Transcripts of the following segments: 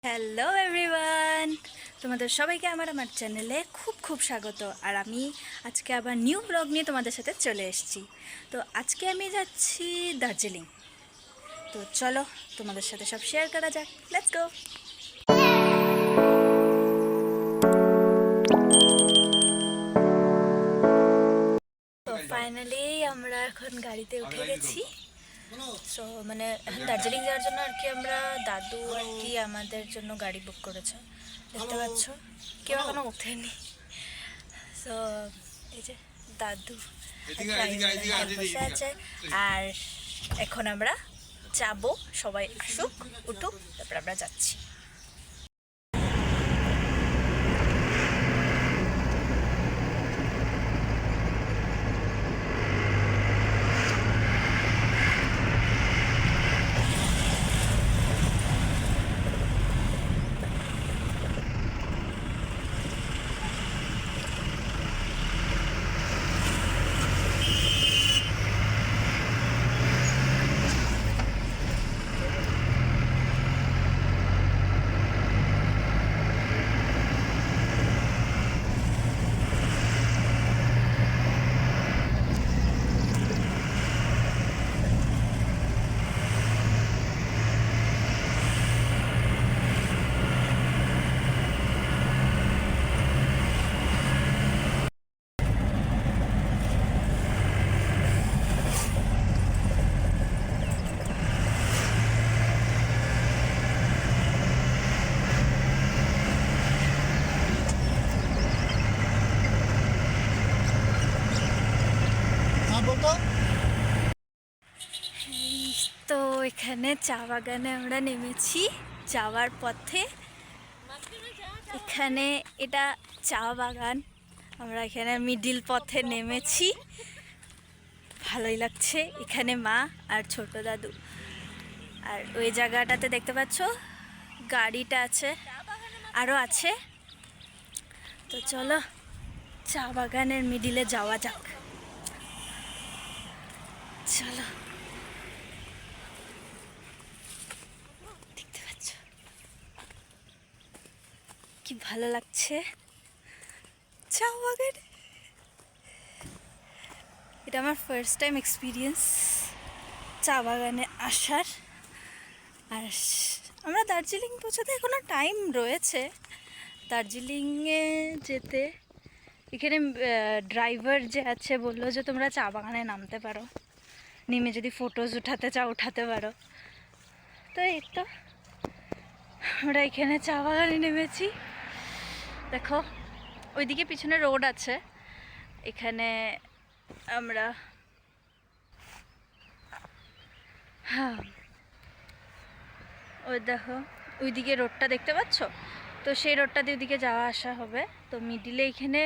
Hello everyone, তোমাদের সবাইকে আমার চ্যানেলে খুব খুব স্বাগত। আর আমি আজকে আবার নিউ ব্লগ নিয়ে তোমাদের সাথে চলে এসেছি। তো আজকে আমি যাচ্ছি দার্জিলিং। তো চলো তোমাদের সাথে সব শেয়ার করা যাক, লেটস গো। তো ফাইনালি আমরা এখন গাড়িতে উঠে গেছি। সো মানে দার্জিলিং যাওয়ার জন্য আর কি আমরা দাদু আর কি আমাদের জন্য গাড়ি বুক করেছে, দেখতে পাচ্ছ কেউ এখনো ওঠেনি। সো এই যে দাদু বসে আছে। আর এখন আমরা যাব, সবাই আসুক উঠুক, তারপর আমরা যাচ্ছি। তো এখানে চা বাগানে আমরা নেমেছি যাওয়ার পথে। এখানে এটা চা বাগান, আমরা এখানে মিডিল পথে নেমেছি। ভালোই লাগছে। এখানে মা আর ছোট দাদু, আর ওই জায়গাটাতে দেখতে পাচ্ছ গাড়িটা আছে, আরও আছে। তো চলো চা বাগানের মিডিলে যাওয়া যাক, চলো। দেখতে পাচ্ছ কি ভালো লাগছে চা বাগানে। এটা আমার ফার্স্ট টাইম এক্সপিরিয়েন্স চা বাগানে আসার। আর আমরা দার্জিলিং পৌঁছাতে এখনো টাইম রয়েছে। দার্জিলিংয়ে যেতে এখানে ড্রাইভার যে আছে বললো যে তোমরা চা বাগানে নামতে পারো, নেমে যদি ফটোজ উঠাতে চাও উঠাতে পারো। তো এই তো আমরা এখানে চা বাগানে নেমেছি। দেখো ওইদিকে পিছনে রোড আছে, এখানে আমরা হ্যাঁ ওই দেখো ওইদিকে রোডটা দেখতে পাচ্ছ, তো সেই রোডটা দিয়ে ওইদিকে যাওয়া আসা হবে। তো মিডিলে এখানে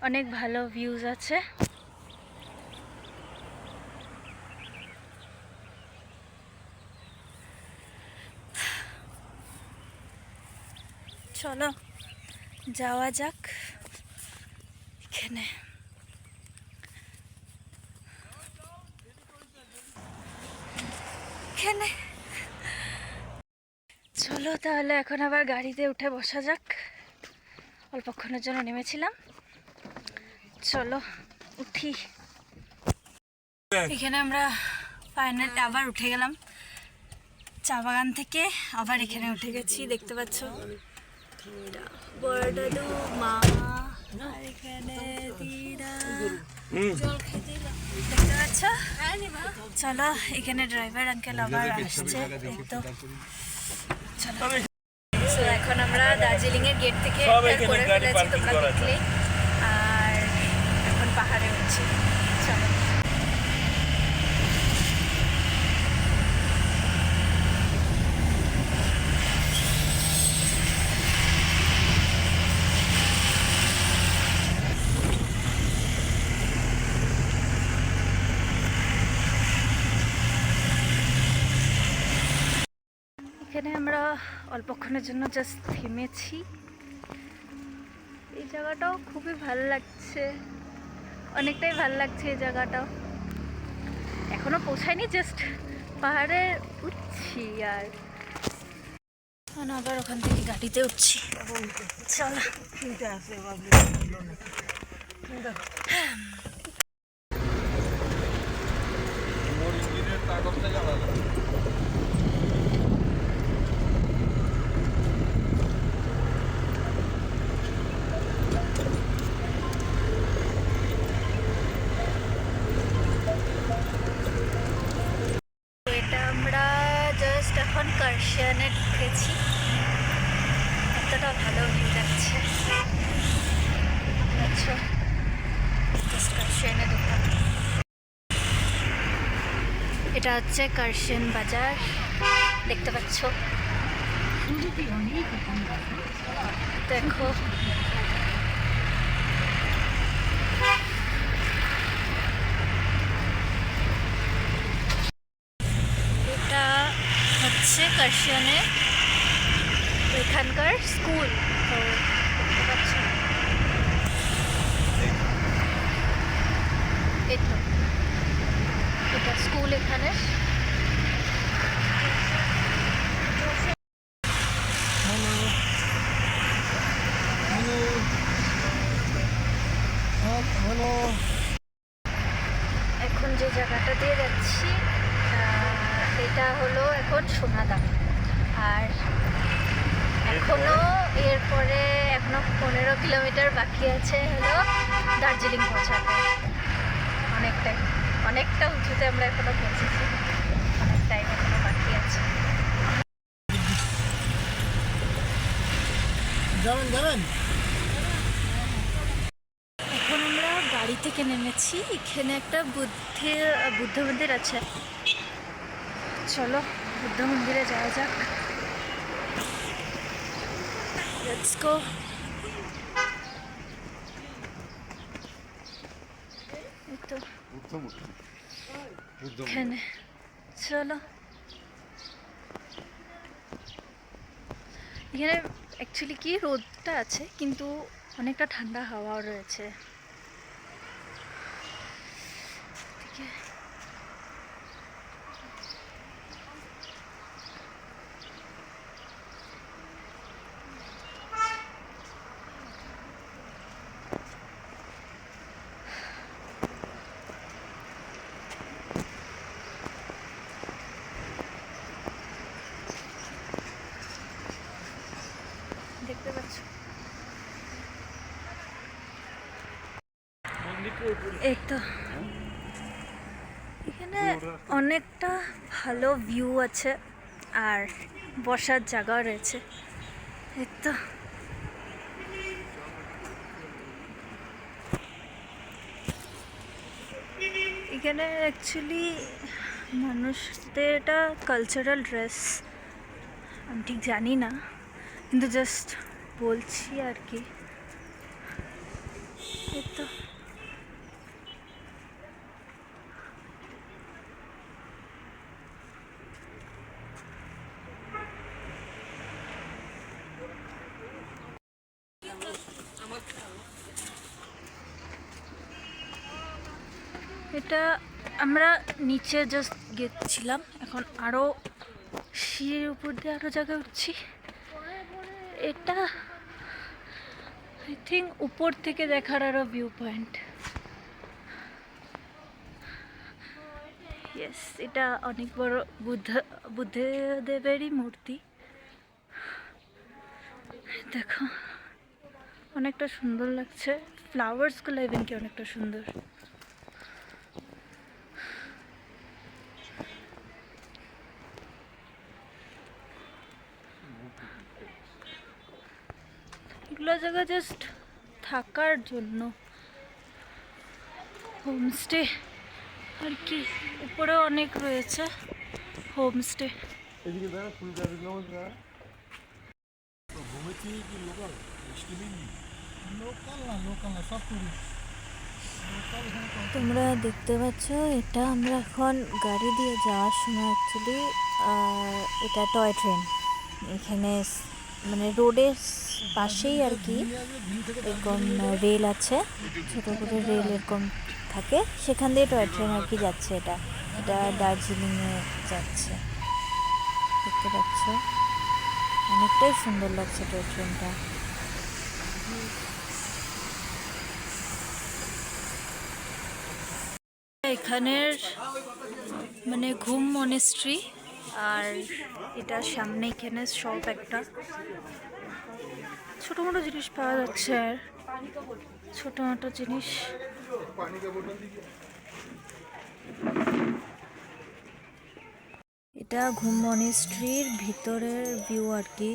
অনেক ভালো ভিউজ আছে। চলো যাওয়া যাক এখানে। এখানে চলো তাহলে এখন আবার গাড়িতে উঠে বসা যাক। অল্পক্ষণের জন্য নেমেছিলাম, চলো উঠি। এখানে আমরা ফাইনালি আবার উঠে গেলাম চা বাগান থেকে, আবার এখানে উঠে গেছি। দেখতে পাচ্ছ বড় দাদু, মা, আর এখানে দিদা জল খেতে দেখতে পাচ্ছ। চলো এখানে ড্রাইভার আঙ্কেল আবার আসছে, তো চলো। সো এখন আমরা দার্জিলিং এর গেট থেকে করে ফেলেছি, তোমরা দেখলে। আর এখন পাহাড়ে উঠছি, চলো। এখানে আমরা অল্পক্ষণের জন্য জাস্ট থেমেছি। এই জায়গাটাও খুবই ভালো লাগছে, অনেকটাই ভালো লাগছে এই জায়গাটাও। এখনো পৌঁছায়নি, জাস্ট পাহাড়ে উঠছি। আর আবার ওখান থেকে গাড়িতে উঠছি। চলো এখন কার্শিয়ানে ঢুকেছি। এতটা ভালো ভিউ লাগছে। আচ্ছা, কার্শিয়ানে ঢুকলাম। এটা হচ্ছে কার্শিয়ান বাজার, দেখতে পাচ্ছ। দেখো এটা হচ্ছে কার্শিয়ানে এখানকার স্কুল। তো দেখতে পাচ্ছ, এই তো এটা স্কুল এখানে। এখন যে জায়গাটা দিয়ে যাচ্ছি এটা হলো এখন সোনাদা। আর এরপরে এখনো 15 কিলোমিটার বাকি আছে হলো দার্জিলিং পৌঁছাতে। অনেকটা উঁচুতে আমরা এখনো পৌঁছেছি, অনেক টাইম এখনো বাকি আছে। এখন আমরা গাড়ি থেকে নেমেছি। এখানে একটা বুদ্ধ মন্দির আছে। চলো বুদ্ধ মন্দিরে যাওয়া যাক। Let's go. এখানে চলো। এখানে অ্যাকচুয়ালি কি রোদটা আছে, কিন্তু অনেকটা ঠান্ডা হাওয়াও রয়েছে। দেখতে পাচ্ছ এই তো, এখানে অনেকটা ভালো ভিউ আছে আর বসার জায়গাও রয়েছে। এই তো এখানে অ্যাকচুয়ালি মানুষদের এটা কালচারাল ড্রেস, আমি ঠিক জানি না, কিন্তু জাস্ট বলছি আর কি। এই তো এটা আমরা নিচে জাস্ট গেছিলাম, এখন আরও সিঁড়ির উপর দিয়ে আরও জায়গায় উঠছি। এটা আই থিঙ্ক উপর থেকে দেখার আরও ভিউ পয়েন্ট। ইয়েস, এটা অনেক বড় বুদ্ধদেবেরই মূর্তি। দেখো অনেকটা সুন্দর লাগছে, ফ্লাওয়ার্সগুলো ইভেন কি অনেকটা সুন্দর। এগুলো জায়গা জাস্ট থাকার জন্য, হোমস্টে আর কি। উপরে অনেক রয়েছে হোমস্টে। তোমরা দেখতে পাচ্ছ, এটা আমরা এখন গাড়ি দিয়ে যাওয়ার সময় অ্যাকচুয়ালি এটা টয় ট্রেন। এখানে মানে রোডের পাশেই আর কি এরকম রেল আছে, ছোটো করে রেল এরকম থাকে, সেখান দিয়ে টয় ট্রেন আর কি যাচ্ছে। এটা দার্জিলিংয়ে যাচ্ছে, দেখতে পাচ্ছ। অনেকটাই সুন্দর লাগছে টয় ট্রেনটা। এখানের মানে ঘুম মনেস্ট্রি, আর এটার সামনে এখানে শপ একটা, ছোটো মোটো জিনিস পাওয়া যাচ্ছে, আর ছোটো মোটো জিনিস। এটা ঘুম মনেস্ট্রির ভিতরের ভিউ আর কি।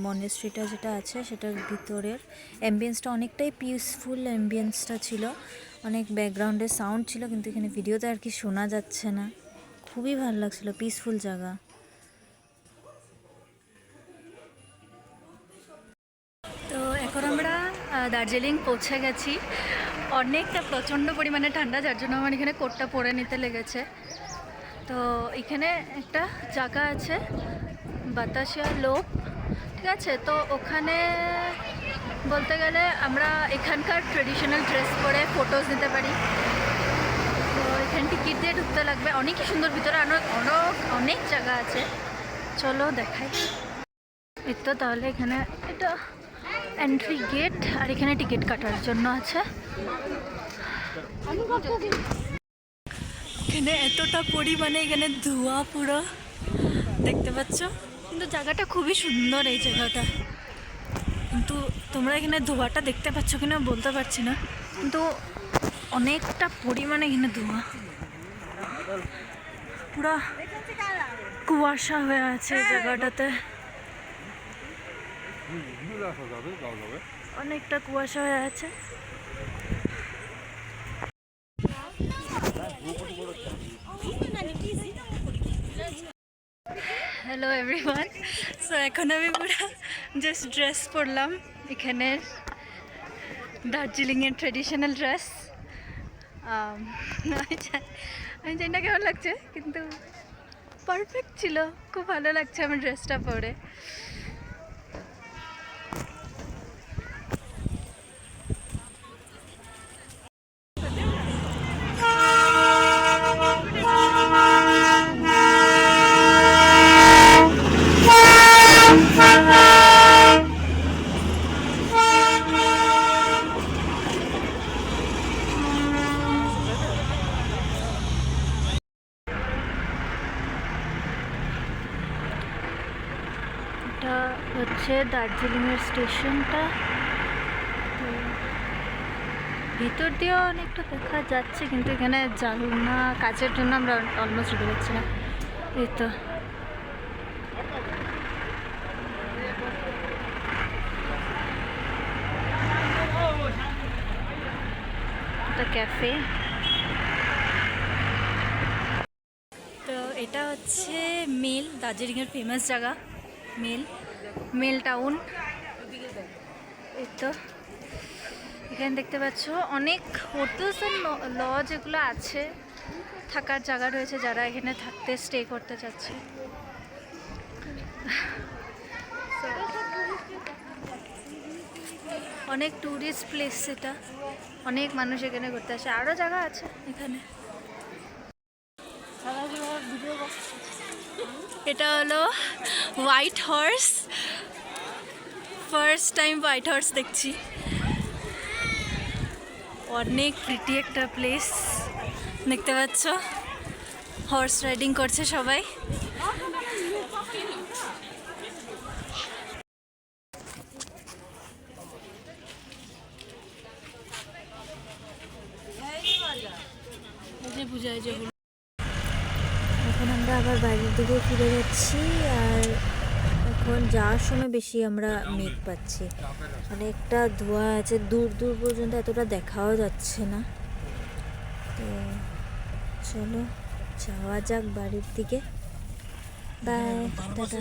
মনেস্ট্রিটা যেটা আছে সেটার ভিতরের অ্যাম্বিয়েন্সটা অনেকটাই পিসফুল অ্যাম্বিয়েন্সটা ছিল, অনেক ব্যাকগ্রাউন্ডে সাউন্ড ছিল, কিন্তু এখানে ভিডিওতে আর কি শোনা যাচ্ছে না। খুবই ভালো লাগছিল, পিসফুল জায়গা। তো এখন আমরা দার্জিলিং পৌঁছে গেছি। অনেকটা প্রচণ্ড পরিমাণে ঠান্ডা, যার জন্য আমার এখানে কোটটা পরে নিতে লেগেছে। তো এখানে একটা জায়গা আছে বাতাসিয়া লোক, ঠিক আছে। তো ওখানে বলতে গেলে আমরা এখানকার ট্রেডিশনাল ড্রেস পরে ফটোজ নিতে পারি। তো এখানে টিকিট দিয়ে ঢুকতে লাগবে। অনেকই সুন্দর, ভিতরে অনেক জায়গা আছে, চলো দেখাই। এই তো তাহলে এখানে এটা এন্ট্রি গেট, আর এখানে টিকিট কাটার জন্য আছে। এখানে এতটা পরিমাণে এখানে ধোঁয়া পুরো দেখতে পাচ্ছ, কিন্তু জায়গাটা খুবই সুন্দর এই জায়গাটা। কিন্তু তোমরা এখানে ধোঁয়াটা দেখতে পাচ্ছ কিনা বলতে পারছি না, কিন্তু অনেকটা পরিমাণে এখানে ধোঁয়া, পুরা কুয়াশা হয়ে আছে এই জায়গাটাতে, অনেকটা কুয়াশা হয়ে আছে। হ্যালো এভরিওয়ান, সো এখন আমি পুরো জাস্ট ড্রেস পরলাম, এখানের দার্জিলিংয়ের ট্রেডিশনাল ড্রেস। আমি জানি না কেমন লাগছে, কিন্তু পারফেক্ট ছিল, খুব ভালো লাগছে আমার ড্রেসটা পরে। এটা হচ্ছে দার্জিলিংয়ের স্টেশনটা। তো ভিতর দিয়েও অনেকটা দেখা যাচ্ছে, কিন্তু এখানে জানলা কাচের জন্য আমরা অলমোস্ট ঢুকে যাচ্ছি না। এই তো এটা ক্যাফে। তো এটা হচ্ছে মেল, দার্জিলিংয়ের ফেমাস জায়গা মেল টাউন। এই তো এখানে দেখতে পাচ্ছ অনেক হোটেলস অ্যান্ড লজ এগুলো আছে, থাকার জায়গা রয়েছে যারা এখানে থাকতে স্টে করতে চাচ্ছে। অনেক ট্যুরিস্ট প্লেস, এটা অনেক মানুষ এখানে ঘুরতে আসে, আরও জায়গা আছে এখানে। এটা হলো white horse, first time white horse দেখছি। অনেক প্রিটি একটা প্লেস দেখতে পাচ্ছ, হর্স রাইডিং করছে সবাই। এখন আমরা আবার বাড়ির দিকে ফিরে যাচ্ছি, আর এখন যাওয়ার সময় বেশি আমরা মেঘ পাচ্ছি, অনেকটা ধোঁয়া আছে, দূর দূর পর্যন্ত এতটা দেখাও যাচ্ছে না। তো চলো যাওয়া যাক বাড়ির দিকে। Bye, tata.